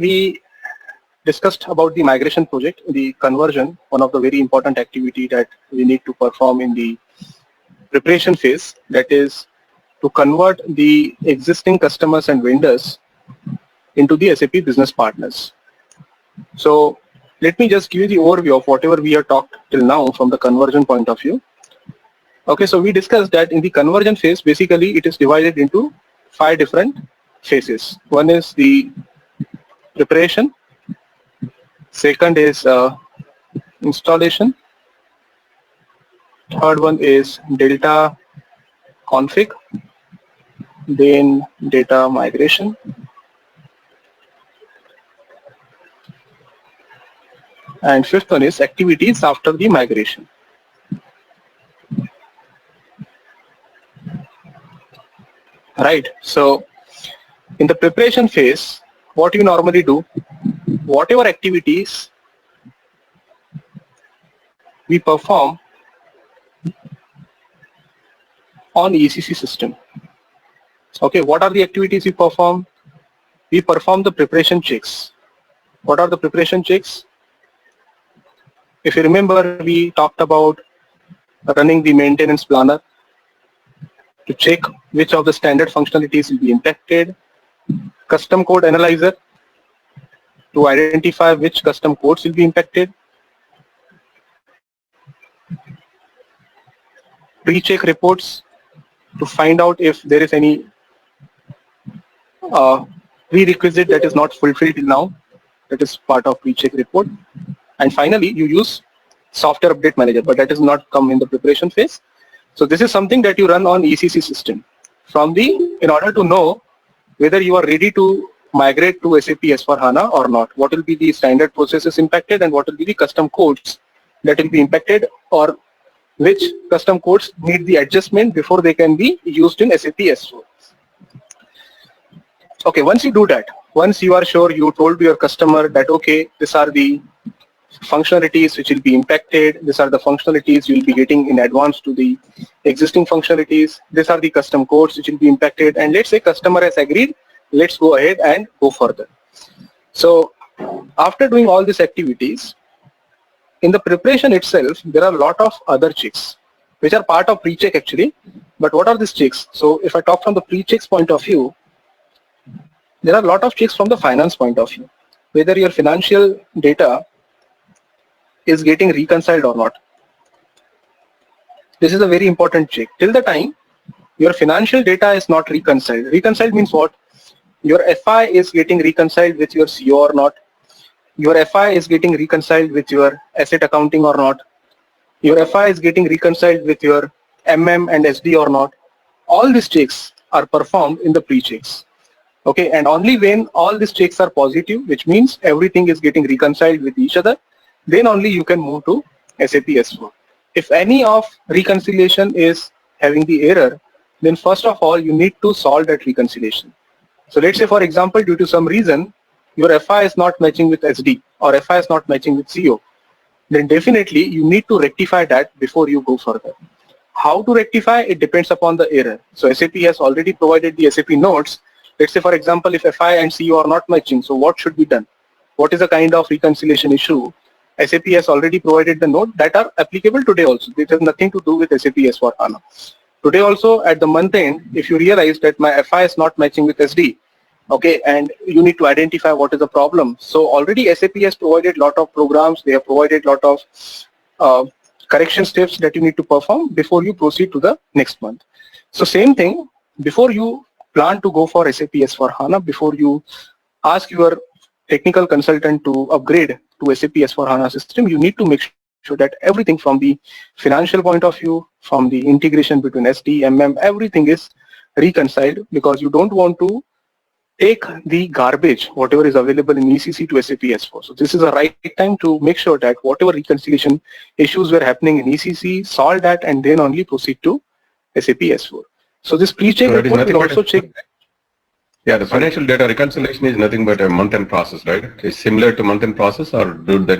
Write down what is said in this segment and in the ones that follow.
we discussed about the migration project, the conversion, one of the very important activity that we need to perform in the preparation phase, that is to convert the existing customers and vendors into the SAP business partners. So let me just give you the overview of whatever we have talked till now from the conversion point of view. Okay, so we discussed that in the conversion phase, basically it is divided into 5 different phases. One is the preparation, second is installation, third one is delta config, then data migration, and fifth one is activities after the migration. Right, so in the preparation phase, what you normally do, whatever activities we perform on ECC system. Okay, what are the activities we perform? We perform the preparation checks. What are the preparation checks? If you remember, we talked about running the maintenance planner to check which of the standard functionalities will be impacted, custom code analyzer to identify which custom codes will be impacted, pre-check reports to find out if there is any prerequisite that is not fulfilled till now, that is part of pre-check report. And finally, you use software update manager, but that does not come in the preparation phase. So this is something that you run on ECC system in order to know whether you are ready to migrate to SAP S/4HANA or not. What will be the standard processes impacted and what will be the custom codes that will be impacted, or which custom codes need the adjustment before they can be used in SAP S/4. Okay, once you do that, once you are sure, you told your customer that, okay, these are the functionalities which will be impacted, these are the functionalities you will be getting in advance to the existing functionalities, these are the custom codes which will be impacted, and let's say customer has agreed, let's go ahead and go further. So after doing all these activities, in the preparation itself, there are a lot of other checks which are part of pre-check actually. But what are these checks? So if I talk from the pre-checks point of view, there are a lot of checks from the finance point of view, whether your financial data is getting reconciled or not. This is a very important check. Till the time your financial data is not reconciled. Reconciled means what? Your FI is getting reconciled with your CO or not. Your FI is getting reconciled with your asset accounting or not. Your FI is getting reconciled with your MM and SD or not. All these checks are performed in the pre-checks. Okay, and only when all these checks are positive, which means everything is getting reconciled with each other, then only you can move to SAP S/4. If any of reconciliation is having the error, then first of all, you need to solve that reconciliation. So let's say, for example, due to some reason, your FI is not matching with SD or FI is not matching with CO, then definitely you need to rectify that before you go further. How to rectify? It depends upon the error. So SAP has already provided the SAP notes. Let's say, for example, if FI and CO are not matching, so what should be done? What is the kind of reconciliation issue? SAP has already provided the note that are applicable today also. This has nothing to do with SAP S/4HANA. Today also at the month end, if you realize that my FI is not matching with SD, okay, and you need to identify what is the problem. So already SAP has provided lot of programs, they have provided lot of correction steps that you need to perform before you proceed to the next month. So same thing, before you plan to go for SAP S/4HANA, before you ask your technical consultant to upgrade to SAP S/4HANA system, you need to make sure that everything from the financial point of view, from the integration between SD, MM, everything is reconciled, because you don't want to take the garbage, whatever is available in ECC, to SAP S/4. So this is the right time to make sure that whatever reconciliation issues were happening in ECC, solve that, and then only proceed to SAP S/4. So this pre-check report will also check. Yeah, the financial data reconciliation is nothing but a month-end process, right? It's similar to month-end process, or do they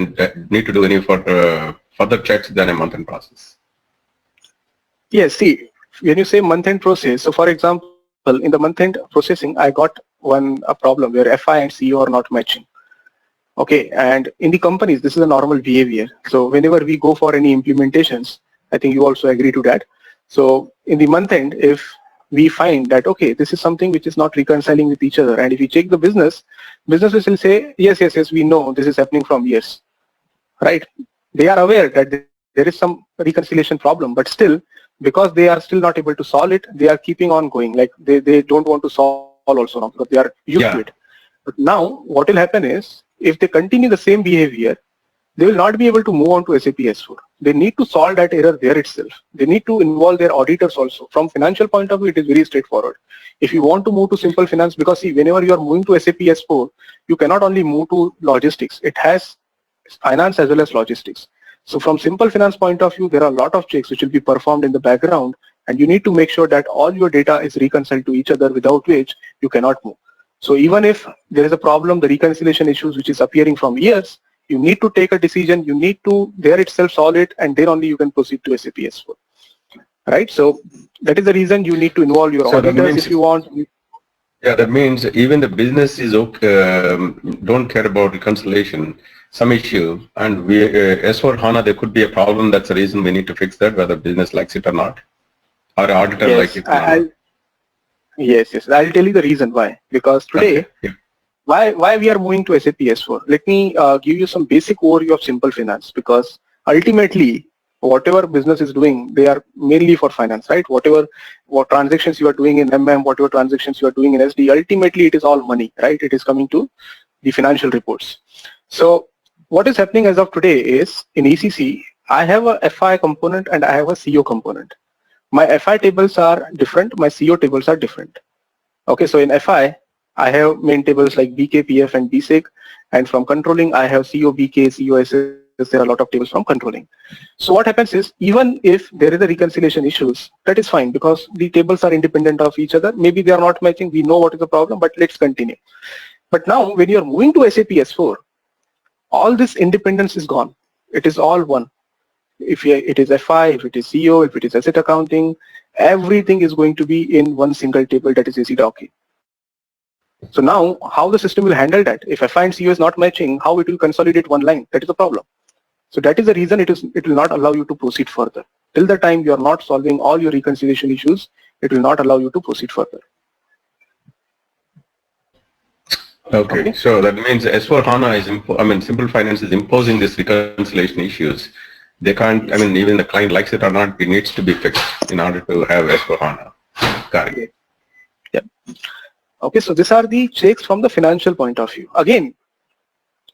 need to do any further checks than a month-end process? Yes, see, when you say month-end process, so for example, in the month-end processing, I got a problem where FI and CO are not matching. Okay, and in the companies, this is a normal behavior. So whenever we go for any implementations, I think you also agree to that. So in the month end, if we find that, okay, this is something which is not reconciling with each other, and if we check the businesses will say, yes, yes, yes, we know this is happening from years, right? They are aware that there is some reconciliation problem, but still, because they are still not able to solve it, they are keeping on going. Like they don't want to solve also now because they are used to it. Yeah. But now what will happen is, if they continue the same behavior, they will not be able to move on to SAP S4. They need to solve that error there itself. They need to involve their auditors also. From financial point of view, it is very straightforward. If you want to move to simple finance, because see, whenever you are moving to SAP S4, you cannot only move to logistics. It has finance as well as logistics. So from simple finance point of view, there are a lot of checks which will be performed in the background, and you need to make sure that all your data is reconciled to each other, without which you cannot move. So even if there is a problem, the reconciliation issues which is appearing from years, you need to take a decision, you need to there itself solve it, and then only you can proceed to SAP S4. Right? So that is the reason you need to involve your So that auditors means, if you want. yeah, that means even the business is okay, don't care about reconciliation, some issue, and we S4 HANA, there could be a problem. That's the reason we need to fix that, whether business likes it or not, or auditor like Yes, it or not. yes. I'll tell you the reason why. Because Okay. today, why we are moving to SAP S4? Let me give you some basic overview of simple finance, because ultimately whatever business is doing, they are mainly for finance, right? What transactions you are doing in whatever transactions you are doing in SD, ultimately it is all money, right? It is coming to the financial reports. So what is happening as of today is, in ECC, I have a FI component and I have a CO component. My FI tables are different, my CO tables are different. Okay, so in FI, I have main tables like BK, PF, and BSEC, and from controlling, I have CO, BK, COSS. There are a lot of tables from controlling. So what happens is, even if there is a reconciliation issues, that is fine because the tables are independent of each other. Maybe they are not matching. We know what is the problem, but let's continue. But now, when you are moving to SAP S4, all this independence is gone. It is all one. If it is FI, if it is CO, if it is asset accounting, everything is going to be in one single table, that is AC Document. So now, how the system will handle that? If FI and CO is not matching, how it will consolidate one line? That is the problem. So that is the reason it will not allow you to proceed further. Till the time you are not solving all your reconciliation issues, it will not allow you to proceed further. Okay, so that means S4 HANA is, Simple Finance is imposing these reconciliation issues. They can't, even the client likes it or not, it needs to be fixed in order to have S4 HANA. Got it. Yeah. Okay, so these are the checks from the financial point of view. Again,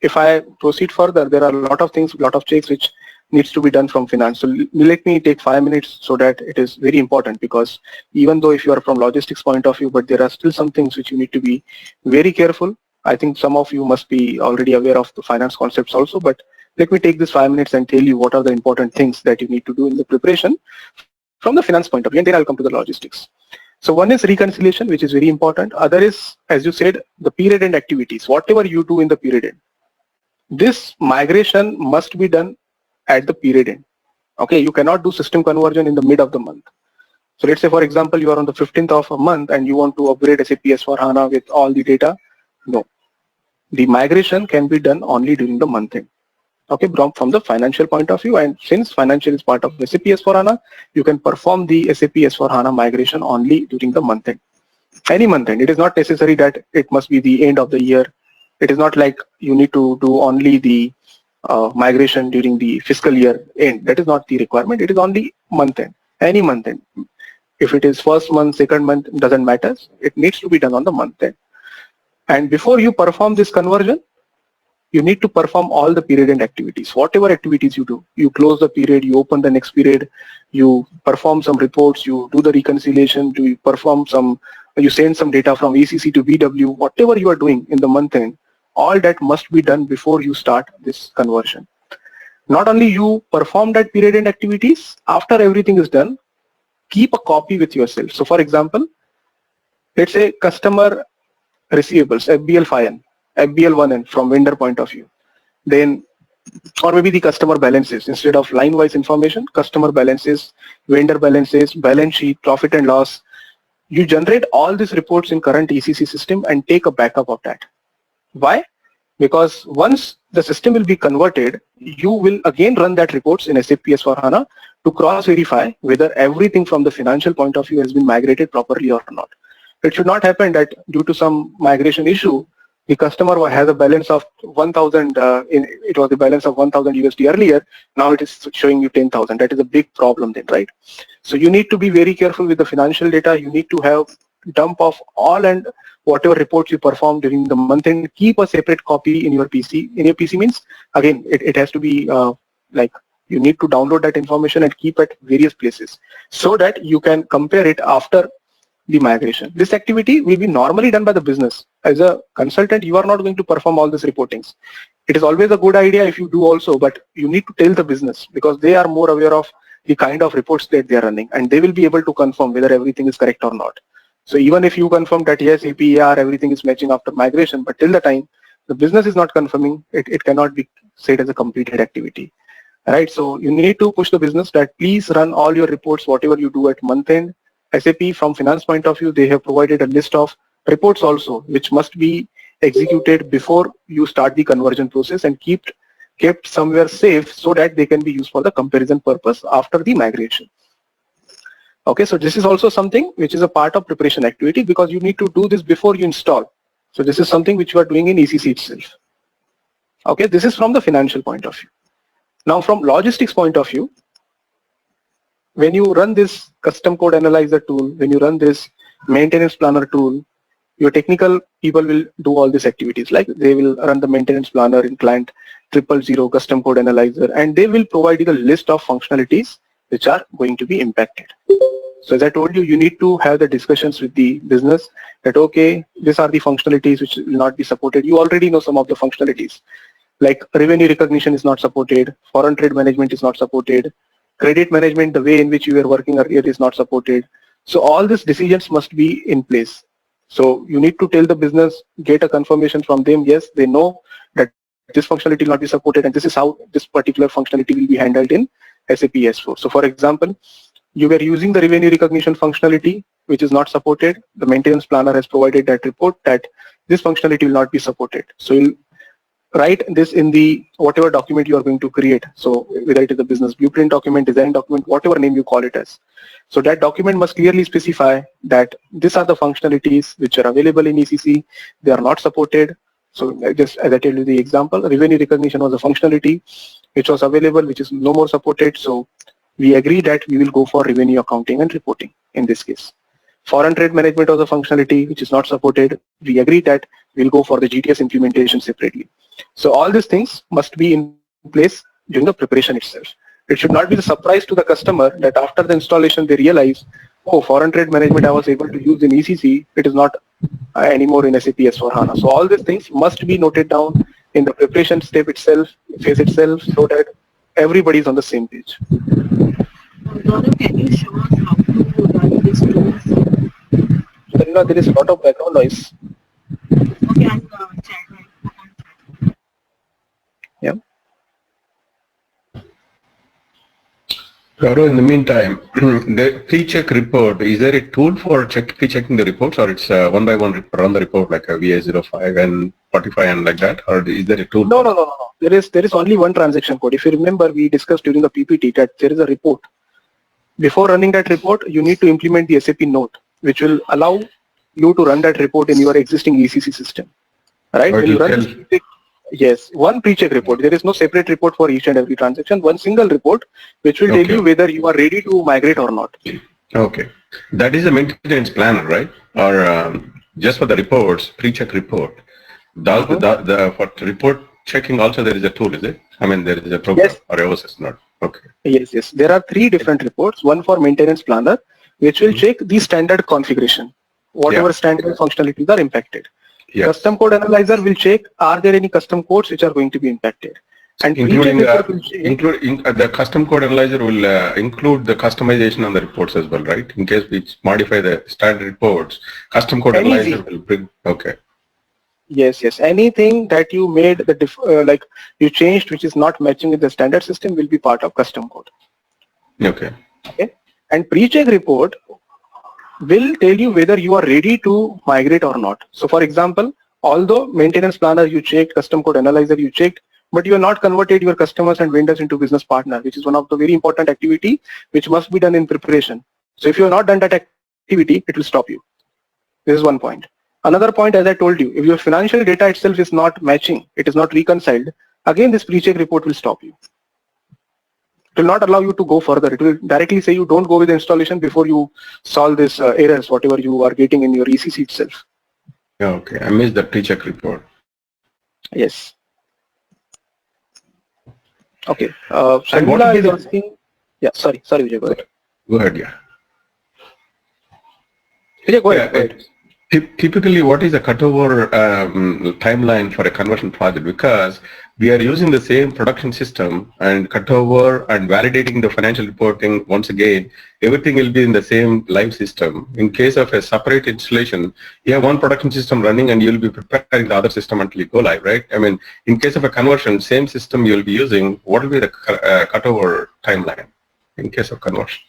if I proceed further, there are a lot of things, a lot of checks which needs to be done from finance. So let me take 5 minutes so that it is very important, because even though if you are from logistics point of view, but there are still some things which you need to be very careful. I think some of you must be already aware of the finance concepts also, but let me take this 5 minutes and tell you what are the important things that you need to do in the preparation from the finance point of view, and then I'll come to the logistics. So one is reconciliation, which is very important. Other is, as you said, the period end activities, whatever you do in the period end. This migration must be done at the period end. Okay, you cannot do system conversion in the mid of the month. So let's say, for example, you are on the 15th of a month and you want to upgrade SAP S4HANA with all the data. No, the migration can be done only during the month end. Okay, from the financial point of view, and since financial is part of SAP S4HANA, you can perform the SAP S4HANA migration only during the month end. Any month end. It is not necessary that it must be the end of the year. It is not like you need to do only the migration during the fiscal year end. That is not the requirement. It is only month end. Any month end. If it is first month, second month, doesn't matter. It needs to be done on the month end. And before you perform this conversion, you need to perform all the period end activities. Whatever activities you do, you close the period, you open the next period, you perform some reports, you do the reconciliation, you send some data from ECC to BW, whatever you are doing in the month end, all that must be done before you start this conversion. Not only you perform that period end activities, after everything is done, keep a copy with yourself. So for example, let's say customer receivables, FBL5N, FBL1N from vendor point of view. Then, or maybe the customer balances, instead of line-wise information, customer balances, vendor balances, balance sheet, profit and loss. You generate all these reports in current ECC system and take a backup of that. Why? because once the system will be converted, you will again run that reports in SAP S/4HANA to cross-verify whether everything from the financial point of view has been migrated properly or not. It should not happen that due to some migration issue, the customer has a balance of 1,000. It was the balance of 1,000 USD earlier. Now it is showing you 10,000. That is a big problem then, right? So you need to be very careful with the financial data. You need to have dump of all and whatever reports you perform during the month end. Keep a separate copy in your PC. In your PC means again, it has to be like you need to download that information and keep at various places so that you can compare it after the migration. This activity will be normally done by the business. As a consultant, you are not going to perform all these reportings. It is always a good idea if you do also, but you need to tell the business because they are more aware of the kind of reports that they are running and they will be able to confirm whether everything is correct or not. So even if you confirm that yes, APAR, everything is matching after migration, but till the time the business is not confirming, it cannot be said as a completed activity. Right? So you need to push the business that please run all your reports, whatever you do at month end. SAP from finance point of view, they have provided a list of reports also, which must be executed before you start the conversion process and kept somewhere safe so that they can be used for the comparison purpose after the migration. Okay, so this is also something which is a part of preparation activity because you need to do this before you install. So this is something which you are doing in ECC itself. Okay, this is from the financial point of view. Now from logistics point of view, when you run this custom code analyzer tool, when you run this maintenance planner tool, your technical people will do all these activities. Like they will run the maintenance planner in client 000 custom code analyzer, and they will provide you the list of functionalities which are going to be impacted. So as I told you, you need to have the discussions with the business that, okay, these are the functionalities which will not be supported. You already know some of the functionalities, like revenue recognition is not supported, foreign trade management is not supported, credit management, the way in which you were working earlier is not supported. So all these decisions must be in place. So you need to tell the business, get a confirmation from them, yes, they know that this functionality will not be supported and this is how this particular functionality will be handled in SAP S4. So for example, you were using the revenue recognition functionality, which is not supported. The maintenance planner has provided that report that this functionality will not be supported. So you'll write this in the whatever document you are going to create. So whether it is a business blueprint document, design document, whatever name you call it as. So that document must clearly specify that these are the functionalities which are available in ECC. They are not supported. So just as I tell you the example, revenue recognition was a functionality which was available, which is no more supported. So we agree that we will go for revenue accounting and reporting in this case. Foreign trade management was a functionality which is not supported. We agree that we'll go for the GTS implementation separately. So all these things must be in place during the preparation itself. It should not be the surprise to the customer that after the installation they realize, oh, foreign trade management I was able to use in ECC, it is not anymore in SAP S/4HANA. So all these things must be noted down in the preparation step itself, phase itself, so that everybody is on the same page. Gaurav, can you show us how to run these tools? So, there is a lot of background noise. Okay, I'll chat right. Yeah. Gaurav, in the meantime, the pre-check report, is there a tool for pre-checking the reports, or it's one by one run the report like a VA05 and 45 and like that, or is there a tool? No. There is only one transaction code. If you remember, we discussed during the PPT that there is a report. Before running that report, you need to implement the SAP note, which will allow you to run that report in your existing ECC system. Right? When you run this, yes, one pre-check report. There is no separate report for each and every transaction. One single report, which will tell you whether you are ready to migrate or not. Okay. That is a maintenance planner, right? Or just for the reports, pre-check report. For report checking also there is a tool, is it? I mean, there is a program, yes. Or else it's not. Okay. Yes. There are three different reports. One for maintenance planner, which will check the standard configuration, whatever standard functionalities are impacted. Yes. Custom code analyzer will check, are there any custom codes which are going to be impacted? And including the custom code analyzer will include the customization on the reports as well, right? In case we modify the standard reports, custom code analyzer will bring, okay. Yes. Anything that you made, like you changed, which is not matching with the standard system, will be part of custom code. Okay. And pre-check report will tell you whether you are ready to migrate or not. So for example, Although maintenance planner you checked, custom code analyzer you checked, but you have not converted your customers and vendors into business partner, which is one of the very important activity which must be done in preparation. So if you have not done that activity, it will stop you. This is one point. Another point, as I told you, if your financial data itself is not matching, it is not reconciled, again this pre-check report will stop you. It will not allow you to go further. It will directly say you don't go with the installation before you solve this errors, whatever you are getting in your ECC itself. Yeah, okay. I missed the pre-check report. Yes. Okay. And what Sharmila would be is the- asking. Yeah, sorry, Vijay, go ahead. Go ahead, yeah. Vijay, go ahead. Yeah, typically, what is a cutover timeline for a conversion project? Because we are using the same production system and cutover and validating the financial reporting, once again, everything will be in the same live system. In case of a separate installation, you have one production system running and you'll be preparing the other system until you go live, right? I mean, in case of a conversion, same system you'll be using, what will be the cutover timeline in case of conversion?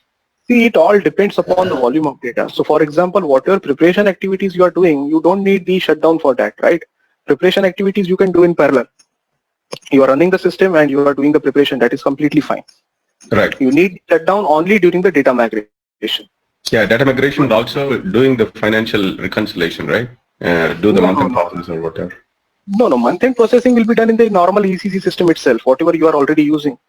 See, it all depends upon the volume of data. So for example, whatever preparation activities you are doing, you don't need the shutdown for that, right? Preparation activities you can do in parallel. You are running the system and you are doing the preparation. That is completely fine. Right. You need shutdown only during the data migration. Yeah, data migration and also doing the financial reconciliation, right? Do the month-end process or whatever. No, month-end processing will be done in the normal ECC system itself, whatever you are already using.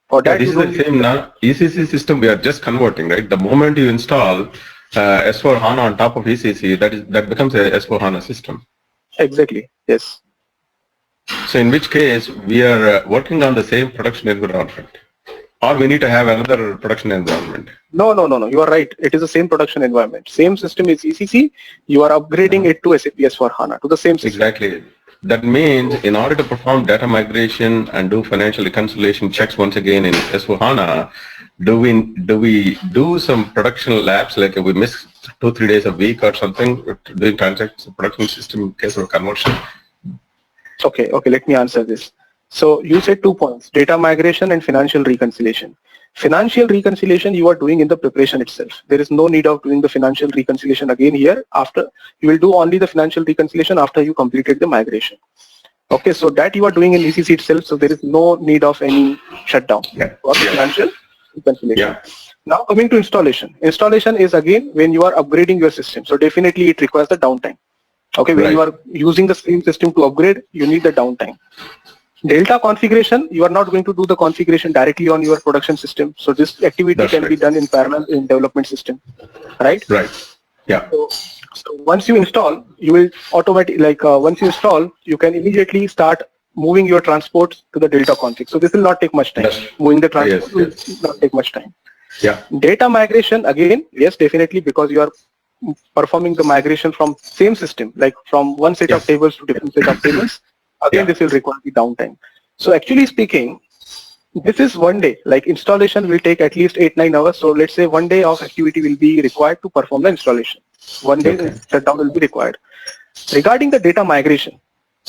For that, this is the same now. ECC system we are just converting, right? The moment you install S4 HANA on top of ECC, that becomes a S4 HANA system. Exactly. Yes. So in which case we are working on the same production environment, or we need to have another production environment. No. You are right. It is the same production environment. Same system is ECC. You are upgrading it to SAP S4 HANA to the same system. Exactly. That means in order to perform data migration and do financial reconciliation checks once again in S4 HANA, do we do some production labs, like we miss 2-3 days a week or something doing transactions production system in case of conversion? Okay, let me answer this. So you said 2 points, data migration and financial reconciliation. Financial reconciliation you are doing in the preparation itself. There is no need of doing the financial reconciliation again here. After you will do only the financial reconciliation after you completed the migration. Okay, so that you are doing in ECC itself, so there is no need of any shutdown for financial reconciliation. Yeah. Now coming to installation. Installation is again when you are upgrading your system. So definitely it requires the downtime. Okay, when you are using the same system to upgrade, you need the downtime. Delta configuration, you are not going to do the configuration directly on your production system. So this activity can be done in parallel in development system, right? Right. Yeah. So once you install, you will automatically, once you install, you can immediately start moving your transports to the Delta config. So this will not take much time. Moving the transport will not take much time. Yeah. Data migration, again, yes, definitely, because you are performing the migration from same system, like from one set of tables to different set of tables. Again, this will require the downtime. So actually speaking, this is one day, like installation will take at least 8-9 hours. So let's say 1 day of activity will be required to perform the installation. 1 day shutdown will be required. Regarding the data migration,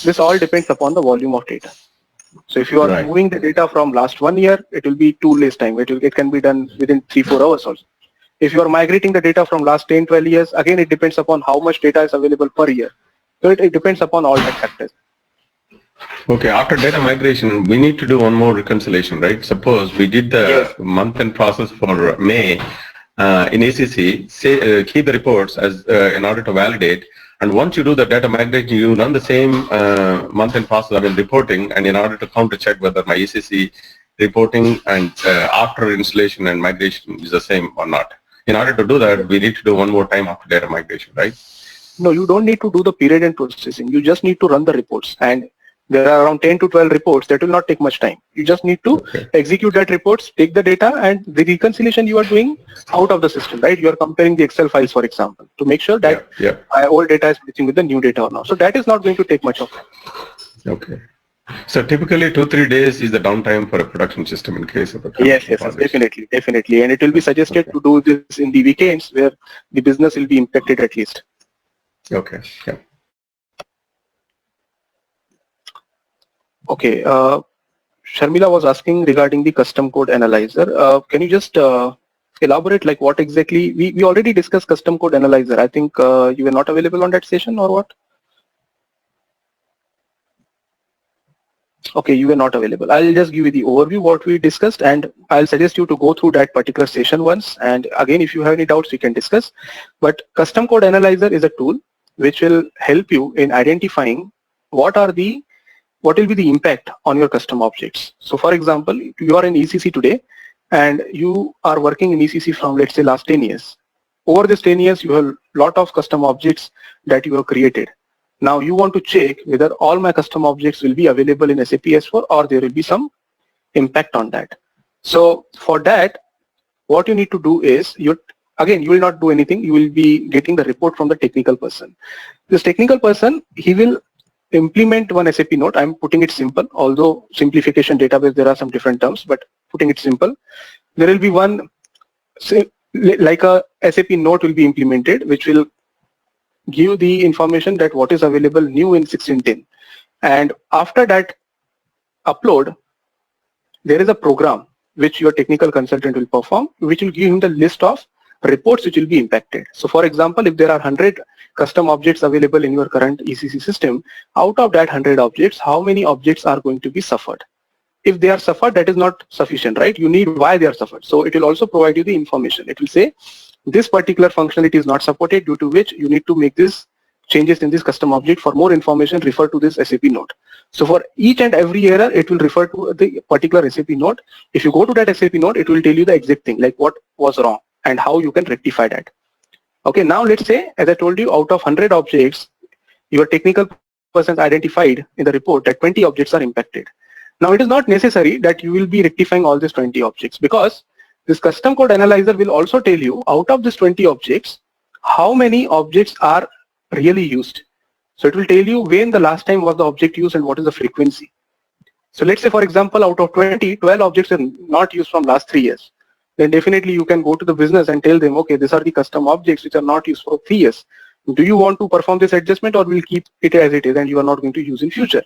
this all depends upon the volume of data. So if you are moving the data from last 1 year, it will be 2 days time. It can be done within 3-4 hours also. If you are migrating the data from last 10-12 years, again, it depends upon how much data is available per year. So it depends upon all that factors. Okay, after data migration, we need to do one more reconciliation, right? Suppose we did the month-end process for May in ACC, keep the reports as in order to validate. And once you do the data migration, you run the same month-end process, I mean reporting, and in order to counter check whether my ACC reporting and after installation and migration is the same or not. In order to do that, we need to do one more time after data migration, right? No, you don't need to do the period end processing. You just need to run the reports, and there are around 10 to 12 reports. That will not take much time. You just need to execute that reports, take the data, and the reconciliation you are doing out of the system, right? You are comparing the Excel files, for example, to make sure that my old data is matching with the new data or not. So that is not going to take much of time. Okay. So typically 2-3 days is the downtime for a production system in case of a yes, definitely. And it will be suggested to do this in the weekends where the business will be impacted at least. Okay. Yeah. Okay. Sharmila was asking regarding the custom code analyzer. Can you just elaborate like what exactly? We already discussed custom code analyzer. I think you were not available on that session or what? Okay, you were not available. I'll just give you the overview what we discussed, and I'll suggest you to go through that particular session once. And again, if you have any doubts, we can discuss. But Custom Code Analyzer is a tool which will help you in identifying what will be the impact on your custom objects. So for example, you are in ECC today and you are working in ECC from, let's say, last 10 years. Over this 10 years, you have a lot of custom objects that you have created. Now you want to check whether all my custom objects will be available in SAP S4 or there will be some impact on that. So for that, what you need to do is, you will not do anything. You will be getting the report from the technical person. This technical person, he will implement one SAP note. I'm putting it simple, although simplification database, there are some different terms, but putting it simple, there will be one, say, like a SAP note will be implemented, which will give the information that what is available new in 1610. And after that upload, there is a program which your technical consultant will perform, which will give him the list of reports which will be impacted. So for example, if there are 100 custom objects available in your current ECC system, out of that 100 objects, how many objects are going to be suffered? If they are suffered, that is not sufficient, right? You need why they are suffered. So it will also provide you the information. It will say this particular functionality is not supported, due to which you need to make this changes in this custom object. For more information, refer to this SAP note. So for each and every error, it will refer to the particular SAP note. If you go to that SAP note, it will tell you the exact thing, like what was wrong and how you can rectify that. Okay, now let's say, as I told you, out of 100 objects, your technical person identified in the report that 20 objects are impacted. Now it is not necessary that you will be rectifying all these 20 objects, because this custom code analyzer will also tell you out of these 20 objects, how many objects are really used. So it will tell you when the last time was the object used and what is the frequency. So let's say, for example, out of 20, 12 objects are not used from last 3 years. Then definitely you can go to the business and tell them, okay, these are the custom objects which are not used for 3 years. Do you want to perform this adjustment, or will keep it as it is and you are not going to use in future?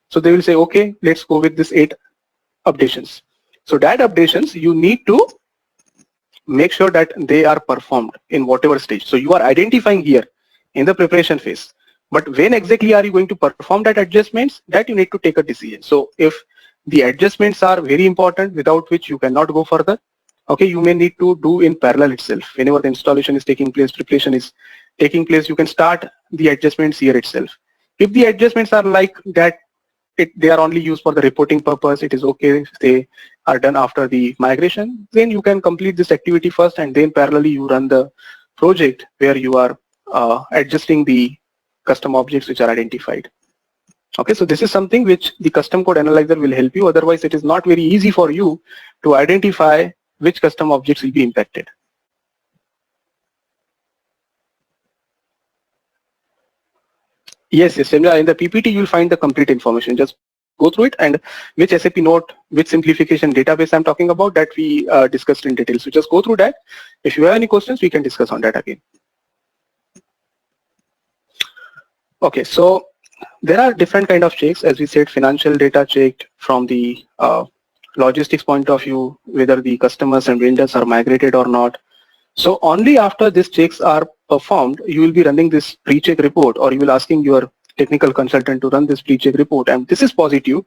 So they will say, okay, let's go with this 8 updations. So that updations, you need to make sure that they are performed in whatever stage. So you are identifying here in the preparation phase. But when exactly are you going to perform that adjustments, that you need to take a decision. So if the adjustments are very important, without which you cannot go further, okay, you may need to do in parallel itself. Whenever the installation is taking place, preparation is taking place, you can start the adjustments here itself. If the adjustments are like that, they are only used for the reporting purpose, it is okay if they are done after the migration, then you can complete this activity first, and then parallelly you run the project where you are adjusting the custom objects which are identified. Okay, so this is something which the custom code analyzer will help you. Otherwise, it is not very easy for you to identify which custom objects will be impacted. Yes, in the PPT you will find the complete information. Just go through it, and which SAP note, which simplification database I'm talking about, that we discussed in detail. So just go through that. If you have any questions, we can discuss on that again. Okay, so there are different kind of checks. As we said, financial data checked from the logistics point of view, whether the customers and vendors are migrated or not. So only after these checks are performed, you will be running this pre-check report, or you will asking your technical consultant to run this pre-check report, and this is positive.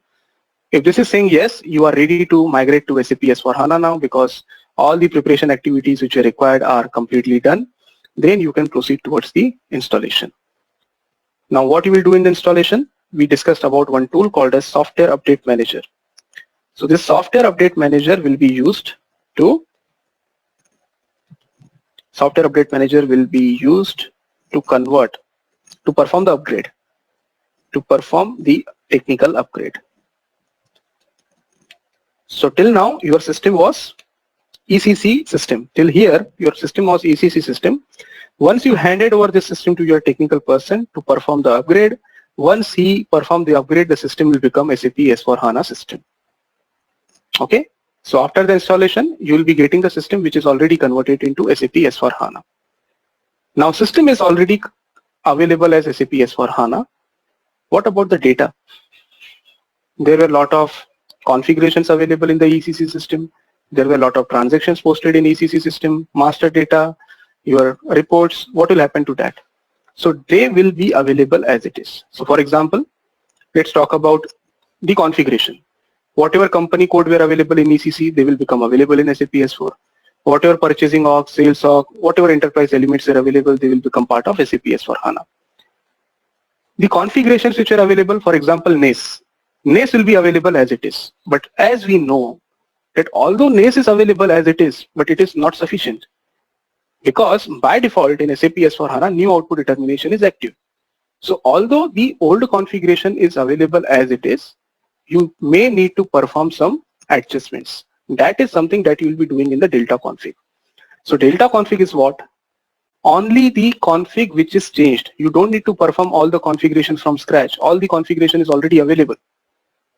If this is saying yes, you are ready to migrate to SAP S/4HANA now, because all the preparation activities which are required are completely done, then you can proceed towards the installation. Now what you will do in the installation, we discussed about one tool called as Software Update Manager. So this Software Update Manager will be used to convert, to perform the upgrade, to perform the technical upgrade. So till now your system was ECC system. Till here your system was ECC system. Once you handed over the system to your technical person to perform the upgrade, once he performed the upgrade, the system will become SAP S/4HANA system. Okay. So after the installation, you will be getting the system which is already converted into SAP S/4HANA. Now system is already available as SAP S/4HANA. What about the data? There were a lot of configurations available in the ECC system. There were a lot of transactions posted in ECC system, master data, your reports. What will happen to that? So they will be available as it is. So for example, let's talk about the configuration. Whatever company code were available in ECC, they will become available in SAP S4. Whatever purchasing org, sales org, whatever enterprise elements are available, they will become part of SAP S4HANA. The configurations which are available, for example, NACE. NACE will be available as it is. But as we know that although NACE is available as it is, but it is not sufficient. Because by default in SAP S4HANA, new output determination is active. So although the old configuration is available as it is, you may need to perform some adjustments. That is something that you will be doing in the delta config. So delta config is what? Only the config which is changed. You don't need to perform all the configurations from scratch. All the configuration is already available.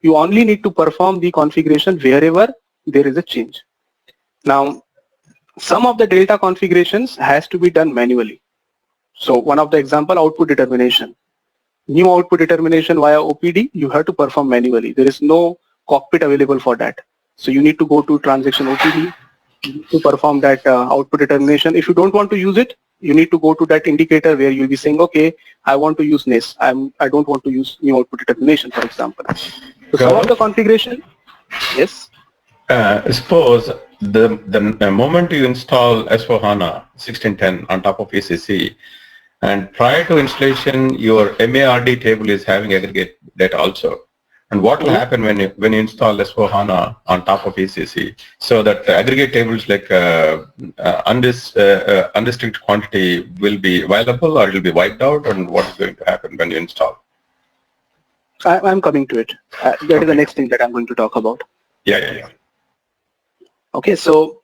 You only need to perform the configuration wherever there is a change. Now, some of the delta configurations has to be done manually. So one of the example, output determination. New output determination via OPD, you have to perform manually. There is no cockpit available for that. So you need to go to transaction OPD to perform that output determination. If you don't want to use it, you need to go to that indicator where you'll be saying, okay, I want to use NACE. I don't want to use new output determination, for example. So some of the configuration, yes. Suppose the moment you install S4HANA 1610 on top of ECC, and prior to installation, your MARD table is having aggregate data also. And what will happen when you install S4HANA on top of ECC? So that the aggregate tables like unrestricted quantity will be available, or it will be wiped out, and what is going to happen when you install? I'm coming to it. That is the next thing that I'm going to talk about. Yeah. Okay, so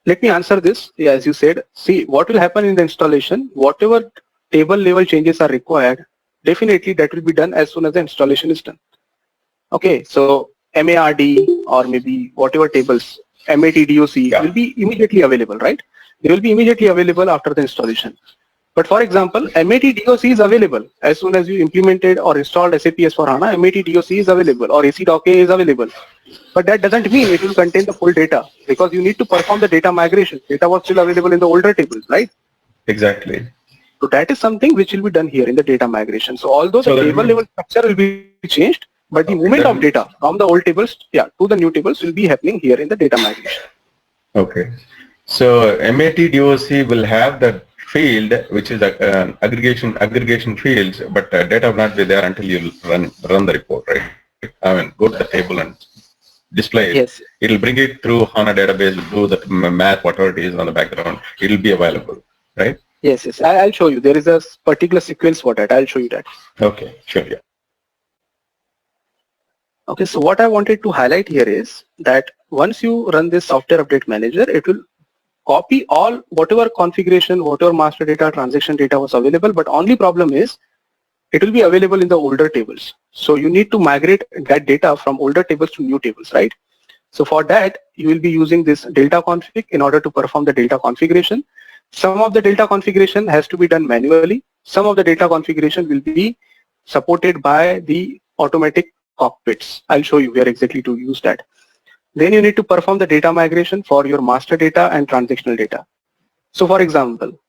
let me answer this. Yeah, as you said, see what will happen in the installation, whatever table level changes are required, definitely that will be done as soon as the installation is done. Okay, so MARD or maybe whatever tables, MATDOC will be immediately available, right? They will be immediately available after the installation. But for example, MATDOC is available as soon as you implemented or installed SAP S4HANA, MATDOC is available or AC.Doc is available. But that doesn't mean it will contain the full data because you need to perform the data migration. Data was still available in the older tables, right? Exactly. So that is something which will be done here in the data migration. So although the table level structure will be changed, but the movement of data from the old tables, to the new tables will be happening here in the data migration. Okay. So MATDOC will have the field which is aggregation fields, but data will not be there until you run the report, right? I mean, go to the table and display it. Yes. It will bring it through HANA database, do the math, whatever it is on the background. It will be available, right? Yes. I'll show you. There is a particular sequence for that. I'll show you that. Okay, sure, yeah. Okay, so what I wanted to highlight here is that once you run this software update manager, it will copy all whatever configuration, whatever master data, transaction data was available, but only problem is it will be available in the older tables. So you need to migrate that data from older tables to new tables, right? So for that, you will be using this delta config in order to perform the data configuration. Some of the data configuration has to be done manually. Some of the data configuration will be supported by the automatic cockpits. I'll show you where exactly to use that. Then you need to perform the data migration for your master data and transactional data. So for example,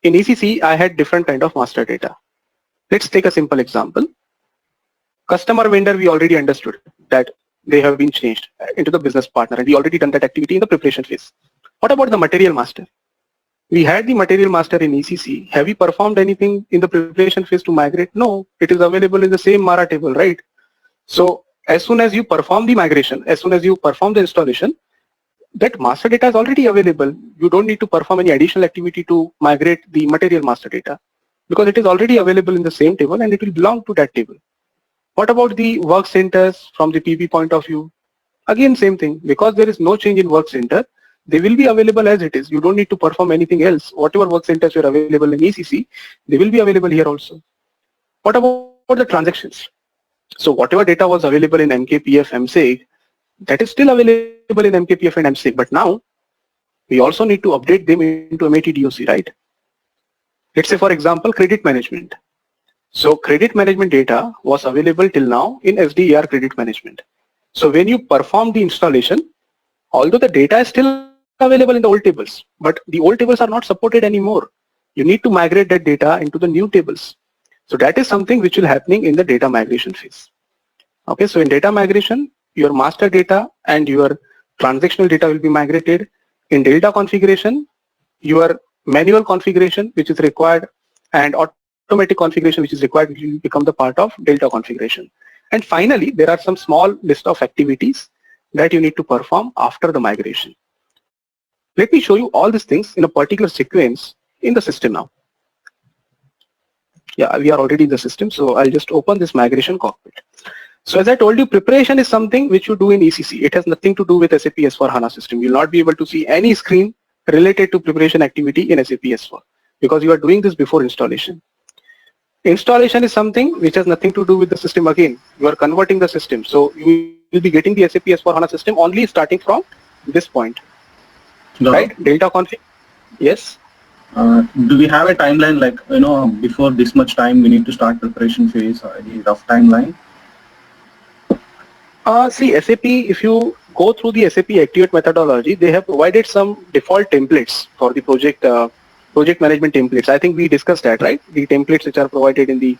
in ECC, I had different kind of master data. Let's take a simple example. Customer vendor, we already understood that they have been changed into the business partner, and we already done that activity in the preparation phase. What about the material master? We had the material master in ECC. Have we performed anything in the preparation phase to migrate? No, it is available in the same Mara table, right? So as soon as you perform the migration, as soon as you perform the installation, that master data is already available. You don't need to perform any additional activity to migrate the material master data because it is already available in the same table and it will belong to that table. What about the work centers from the PP point of view? Again, same thing. Because there is no change in work center, they will be available as it is. You don't need to perform anything else. Whatever work centers were available in ECC, they will be available here also. What about the transactions? So whatever data was available in MKPF, MSIG, that is still available in MKPF and MSIG. But now, we also need to update them into MATDOC, right? Let's say, for example, credit management. So credit management data was available till now in SDER credit management. So when you perform the installation, although the data is still available in the old tables, but the old tables are not supported anymore. You need to migrate that data into the new tables. So that is something which will happening in the data migration phase. Okay, so in data migration, your master data and your transactional data will be migrated. In delta configuration, your manual configuration which is required and automatic configuration which is required will become the part of delta configuration. And finally, there are some small list of activities that you need to perform after the migration. Let me show you all these things in a particular sequence in the system now. Yeah, we are already in the system, so I'll just open this migration cockpit. So as I told you, preparation is something which you do in ECC. It has nothing to do with SAP S/4HANA system. You'll not be able to see any screen related to preparation activity in SAP S/4 because you are doing this before installation. Installation is something which has nothing to do with the system again. You are converting the system. So you will be getting the SAP S/4HANA system only starting from this point. No. Right? Delta config. Yes. Do we have a timeline like, before this much time we need to start preparation phase or any rough timeline? See, SAP, if you go through the SAP Activate methodology, they have provided some default templates for the project management templates. I think we discussed that, right? The templates which are provided in the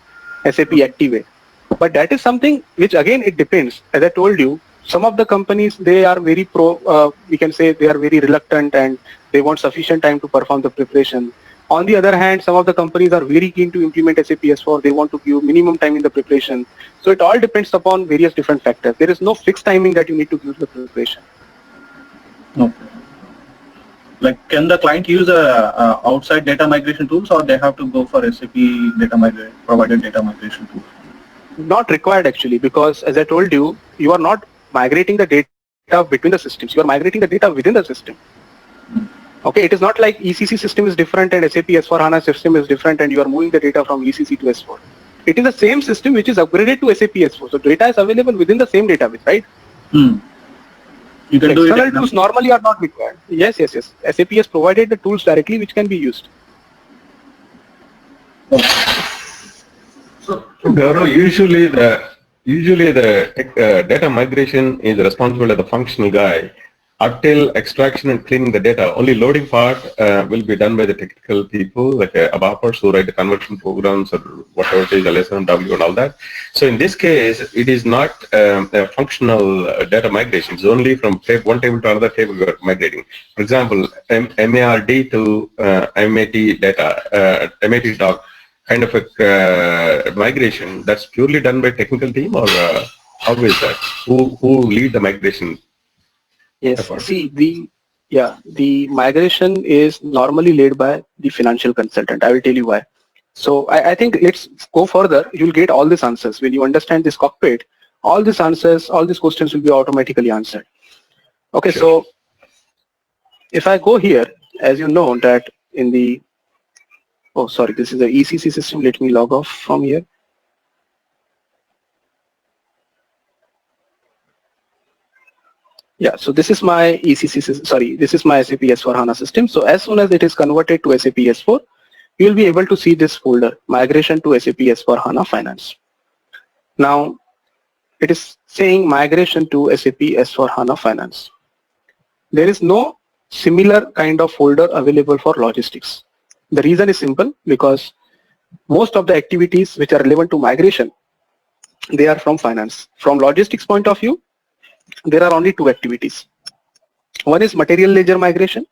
SAP Activate. But that is something which again, it depends. As I told you, some of the companies, they are very we can say they are very reluctant and they want sufficient time to perform the preparation. On the other hand, some of the companies are very keen to implement SAP S/4. They want to give minimum time in the preparation. So it all depends upon various different factors. There is no fixed timing that you need to give the preparation. Okay. Like, can the client use outside data migration tools, or they have to go for SAP provided data migration tools? Not required actually, because as I told you, you are not migrating the data between the systems. You are migrating the data within the system. Okay, it is not like ECC system is different and SAP S/4HANA system is different and you are moving the data from ECC to S4. It is the same system which is upgraded to SAP S4. So data is available within the same database, right? You can do external tools normally are not required. Yes. SAP has provided the tools directly which can be used. So, Gaurav, usually the data migration is responsible as the functional guy. Until extraction and cleaning the data, only loading part will be done by the technical people like ABAPers who write the conversion programs or whatever it is, LSMW and all that. So in this case, it is not a functional data migration. It's only from one table to another table we are migrating. For example, MARD to MAT data, MAT doc kind of a migration that's purely done by technical team, or how is that? Who lead the migration? Yes, see, the migration is normally led by the financial consultant. I will tell you why. So I think let's go further. You'll get all these answers. When you understand this cockpit, all these answers, all these questions will be automatically answered. Okay, Sure. so if I go here, as you know that in the, oh sorry, this is the ECC system. Let me log off from here. Yeah, so this is my ECC, sorry, this is my SAP S/4HANA system. So as soon as it is converted to SAP S4, you will be able to see this folder, migration to SAP S/4HANA Finance. Now, it is saying migration to SAP S/4HANA Finance. There is no similar kind of folder available for logistics. The reason is simple, because most of the activities which are relevant to migration, they are from finance. From logistics point of view, there are only two activities. One is material ledger migration.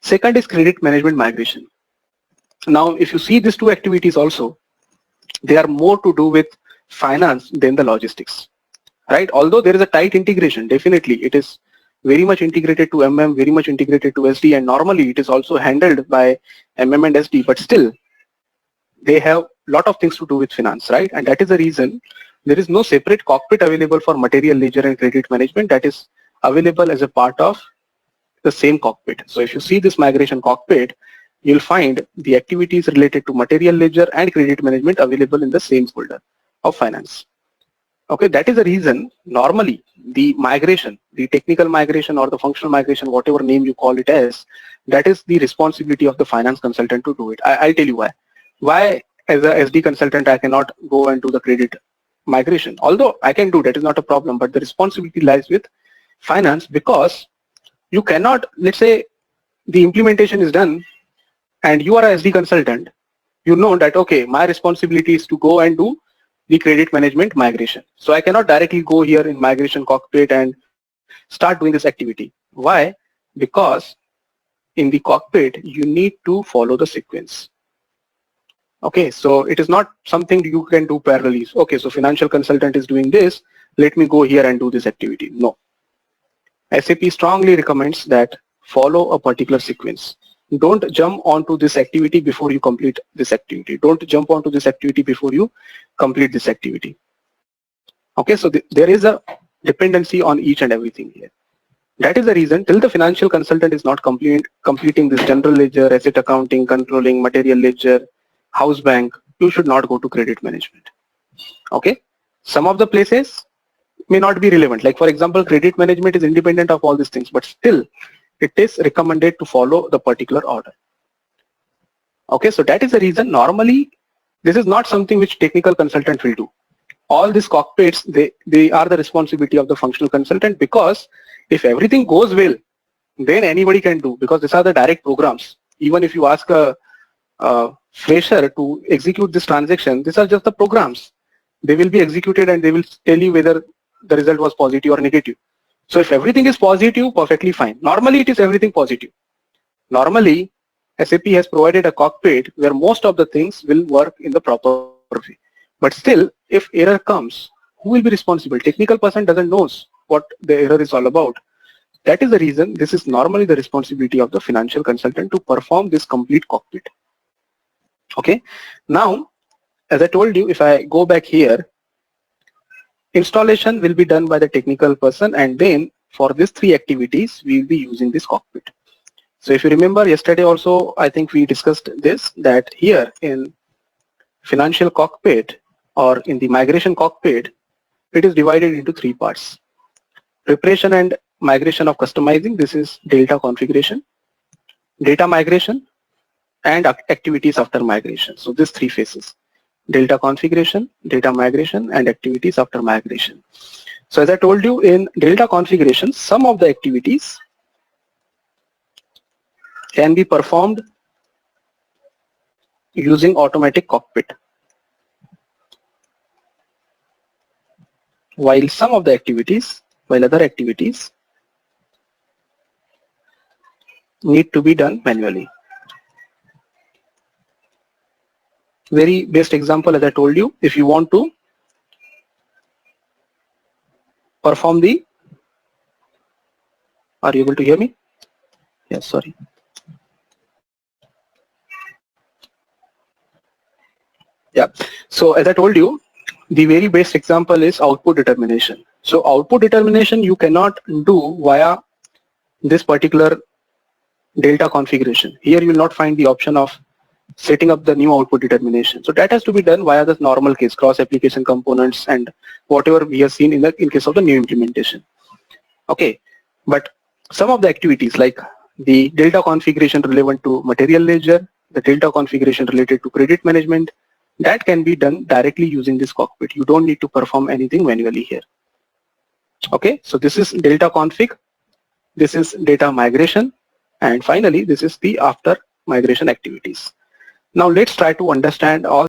Second is credit management migration. Now, if you see these two activities also, they are more to do with finance than the logistics, right? Although there is a tight integration, definitely it is very much integrated to MM, very much integrated to SD, and normally it is also handled by MM and SD, but still they have a lot of things to do with finance, right? And that is the reason there is no separate cockpit available for material ledger and credit management that is available as a part of the same cockpit. So if you see this migration cockpit, you'll find the activities related to material ledger and credit management available in the same folder of finance. Okay, that is the reason normally the migration, the technical migration or the functional migration, whatever name you call it as, that is the responsibility of the finance consultant to do it. I'll tell you why. Why as a SD consultant I cannot go and do the credit migration? Although I can do, that is not a problem, but the responsibility lies with finance, because you cannot, let's say the implementation is done and you are a SD consultant, you know that, okay, my responsibility is to go and do the credit management migration. So I cannot directly go here in migration cockpit and start doing this activity. Why? Because in the cockpit, you need to follow the sequence. Okay, so it is not something you can do parallelly. Okay, so financial consultant is doing this. Let me go here and do this activity. No. SAP strongly recommends that follow a particular sequence. Don't jump onto this activity before you complete this activity. Don't jump onto this activity before you complete this activity. Okay, so there is a dependency on each and everything here. That is the reason till the financial consultant is not completing this general ledger, asset accounting, controlling, material ledger, house bank, you should not go to credit management. Okay, some of the places may not be relevant. Like for example, credit management is independent of all these things, but still it is recommended to follow the particular order. Okay, so that is the reason normally this is not something which technical consultant will do. All these cockpits, they are the responsibility of the functional consultant, because if everything goes well, then anybody can do, because these are the direct programs. Even if you ask a fresher to execute this transaction, these are just the programs. They will be executed and they will tell you whether the result was positive or negative. So if everything is positive, perfectly fine. Normally it is everything positive. Normally SAP has provided a cockpit where most of the things will work in the proper way. But still, if error comes, who will be responsible? Technical person doesn't know what the error is all about. That is the reason this is normally the responsibility of the financial consultant to perform this complete cockpit. Okay. Now, as I told you, if I go back here, installation will be done by the technical person, and then for these three activities, we will be using this cockpit. So if you remember yesterday also, I think we discussed this, that here in financial cockpit or in the migration cockpit, it is divided into three parts. Preparation and migration of customizing, this is data configuration, data migration, and activities after migration. So these three phases: data configuration, data migration, and activities after migration. So as I told you, in data configuration, some of the activities can be performed using automatic cockpit, while some of the activities, while other activities need to be done manually. Very best example, as I told you, if you want to perform the, are you able to hear me? Yes, sorry. Yeah, so as I told you, the very best example is output determination. So output determination you cannot do via this particular data configuration. Here you will not find the option of setting up the new output determination. So that has to be done via the normal case, cross application components and whatever we have seen in case of the new implementation. Okay, but some of the activities like the data configuration relevant to material ledger, the data configuration related to credit management, that can be done directly using this cockpit. You don't need to perform anything manually here. Okay, so this is data config, this is data migration, and finally this is the after migration activities. Now let's try to understand all